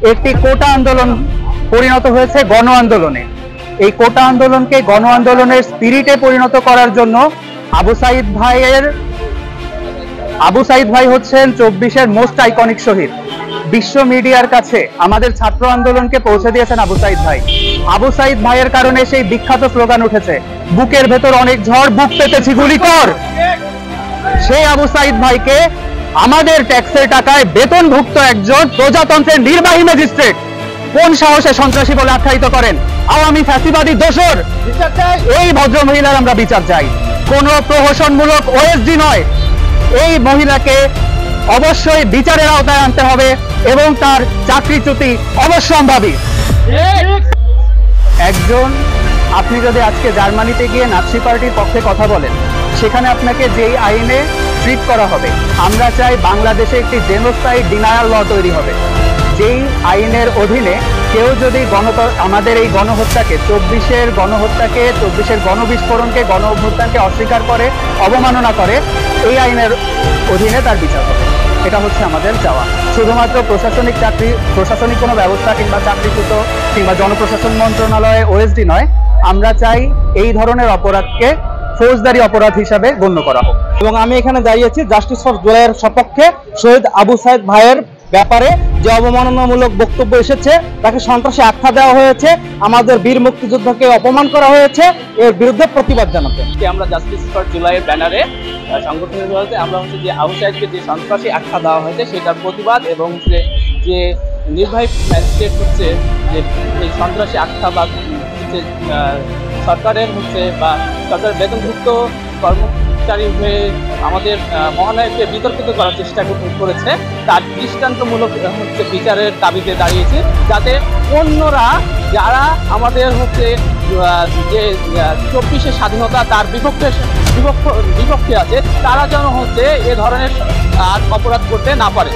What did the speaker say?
একটি কোটা আন্দোলন পরিণত হয়েছে গণ আন্দোলনে। এই কোটা আন্দোলনকে গণ আন্দোলনের স্পিরিটে পরিণত করার জন্য আবু সাইদ ভাই হচ্ছেন 24-এর মোস্ট আইকনিক শহীদ। বিশ্ব মিডিয়ার কাছে আমাদের ছাত্র আন্দোলনকে পৌঁছে দিয়েছেন আবু সাইদ ভাই। আবু সাইদ ভাইয়ের কারণে সেই বিখ্যাত স্লোগান উঠেছে, বুকের ভেতর অনেক ঝড়, বুক পেতেছি গুলি কর। সেই আবু সাইদ ভাইকে আমাদের ট্যাক্সের টাকায় বেতনভুক্ত একজন প্রজাতন্ত্রের নির্বাহী ম্যাজিস্ট্রেট কোন সাহসে সন্ত্রাসী বলে আখ্যায়িত করেন? আওয়ামী ফ্যাসিবাদী দোসর। এই ভদ্র মহিলার আমরা বিচার চাই, কোন প্রহসনমূলক ওএসডি নয়। এই মহিলাকে অবশ্যই বিচারের আওতায় আনতে হবে এবং তার চাকরিচ্যুতি অবশ্যম্ভাবী। একজন, আপনি যদি আজকে জার্মানিতে গিয়ে নাৎসি পার্টির পক্ষে কথা বলেন, সেখানে আপনাকে যেই আইনে ট্রিট করা হবে, আমরা চাই বাংলাদেশে একটি জেনোসাইড ডিনায়াল ল তৈরি হবে, যেই আইনের অধীনে কেউ যদি আমাদের এই গণহত্যাকে, 24-এর গণহত্যাকে, 24-এর গণবিস্ফোরণকে, গণ অভ্যুত্থানকে অস্বীকার করে, অবমাননা করে, এই আইনের অধীনে তার বিচার হবে। এটা হচ্ছে আমাদের চাওয়া। শুধুমাত্র প্রশাসনিক কোনো ব্যবস্থা কিংবা চাকরিচ্যুত কিংবা জনপ্রশাসন মন্ত্রণালয়ে ওএসডি নয়, আমরা চাই এই ধরনের অপরাধকে ফৌজদারি অপরাধ হিসাবে গণ্য করা হোক। এবং আমি এখানে দাঁড়িয়েছি জাস্টিস ফর জুলাইয়ের সপক্ষে। শহীদ আবু সাইদ ভাইয়ের ব্যাপারে যে অবমাননামূলক বক্তব্য এসেছে, তাকে সন্ত্রাসী আখ্যা দেওয়া হয়েছে, আমাদের বীর মুক্তিযোদ্ধাকে অপমান করা হয়েছে, এর বিরুদ্ধে প্রতিবাদ জানাতে আমরা জাস্টিস ফর জুলাইয়ের ব্যানারে সংগঠনের বিরুদ্ধে আমরা যে আবু সাইদকে যে সন্ত্রাসী আখ্যা দেওয়া হয়েছে সেটার প্রতিবাদ এবং যে নির্বাহী ম্যাজিস্ট্রেট যে এই সন্ত্রাসী আখ্যা বা সরকারের বা সরকারের বেতনভুক্ত কর্মচারী হয়ে আমাদের মহানায়ককে বিতর্কিত করার চেষ্টা করেছে, তার দৃষ্টান্তমূলক বিচারের দাবিতে দাঁড়িয়েছে, যাতে অন্যরা যারা আমাদের যে 24-এর স্বাধীনতা তার বিপক্ষে আছে, তারা যেন এ ধরনের অপরাধ করতে না পারে।